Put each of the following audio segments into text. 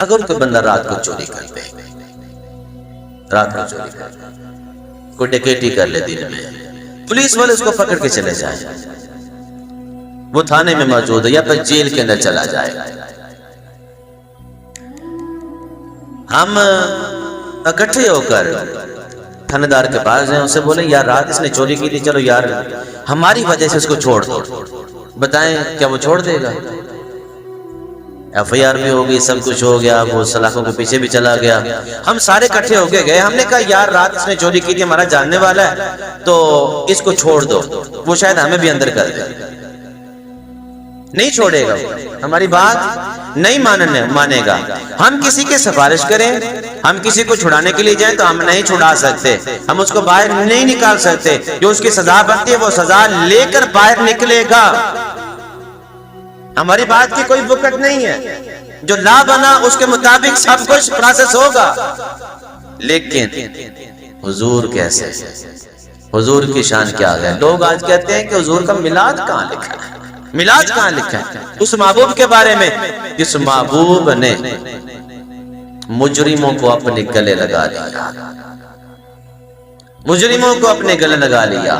اگر کوئی بندہ رات کو چوری کر دے، رات کو چوری کر دے، کوئی ڈکیٹی کر لے دن میں، پولیس والے اس کو پکڑ کے چلے جائیں، وہ تھانے میں موجود ہے یا پھر جیل کے اندر چلا جائے، ہم اکٹھے ہو کر تھانے دار کے پاس ہیں، اسے بولیں یار رات اس نے چوری کی تھی، چلو یار ہماری وجہ سے اس کو چھوڑ دو، بتائیں کیا وہ چھوڑ دے گا؟ ایف آئی آر بھی ہوگی، سب کچھ ہو گیا، وہ سلاخوں کے پیچھے بھی چلا گیا، ہم سارے کٹھے ہو کے گئے، ہم نے کہا یار رات اس نے چوری کی تھی، ہمارا جاننے والا ہے تو اس کو چھوڑ دو، وہ شاید ہمیں بھی اندر کر دے، نہیں چھوڑے گا، ہماری بات نہیں مانے گا، ہم کسی کی سفارش کریں، ہم کسی کو چھڑانے کے لیے جائیں تو ہم نہیں چھڑا سکتے، ہم اس کو باہر نہیں نکال سکتے، جو اس کی سزا بنتی ہے وہ سزا لے کر باہر نکلے گا، ہماری بات کی کوئی وقت نہیں ہے، جو لا بنا اس کے مطابق سب کچھ پروسیس ہوگا، لیکن حضور کیسے، حضور کی شان کیا ہے؟ لوگ آج کہتے ہیں کہ حضور کا میلاد کہاں لکھا ہے، میلاد کہاں لکھا ہے؟ اس محبوب کے بارے میں جس محبوب نے مجرموں کو اپنے گلے لگا لیا، مجرموں کو اپنے گلے لگا لیا،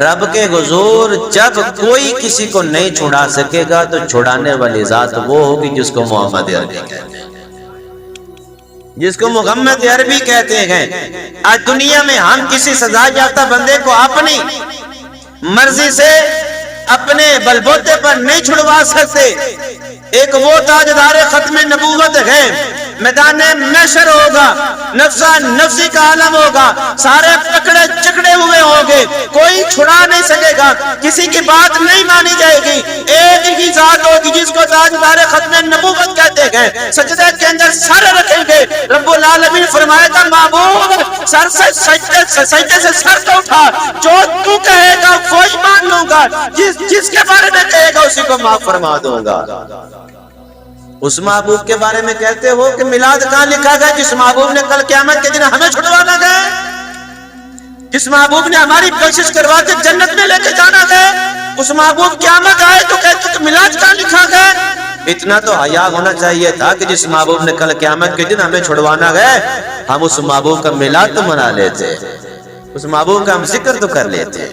رب کے حضور جب کوئی کسی کو نہیں چھڑا سکے گا تو چھڑانے والی ذات وہ ہوگی جس کو محمد عربی کہتے ہیں، جس کو محمد عربی کہتے ہیں۔ آج دنیا میں ہم کسی سزا یافتہ بندے کو اپنی مرضی سے اپنے بلبوتے پر نہیں چھڑوا سکتے، ایک وہ تاجدار ختم نبوت ہے، میدان محشر ہوگا، نفسا نفسی کا عالم ہوگا، سارے پکڑے چکڑے ہوئے ہوں گے، کوئی چھڑا نہیں سکے گا، کسی کی بات نہیں مانی جائے گی، ایک ہی ذات ہوگی جس کو تاجدار ختم نبوت کہتے ہیں، سجدے کے اندر سر رکھیں گے، رب العالمین فرمائے گا محبوب سر سے سجدے سے سر تو اٹھا، جو تو کہے گا وہی مان لوں گا، جس کے بارے میں کہے گا اسی کو معاف فرما دوں گا۔ اس محبوب کے بارے میں کہتے ہو کہ میلاد کہاں لکھا گیا؟ جس محبوب نے کل قیامت کے دن ہمیں چھڑوانا گئے، جس محبوب نے ہماری کوشش کروا کے جنت میں لے کے جانا گئے، اس محبوب قیامت آئے تو کہتے کہ میلاد کہاں لکھا گیا؟ اتنا تو حیا ہونا چاہیے تھا کہ جس محبوب نے کل قیامت کے دن ہمیں چھڑوانا گئے، ہم اس محبوب کا میلاد تو منا لیتے، اس محبوب کا ہم ذکر تو کر لیتے۔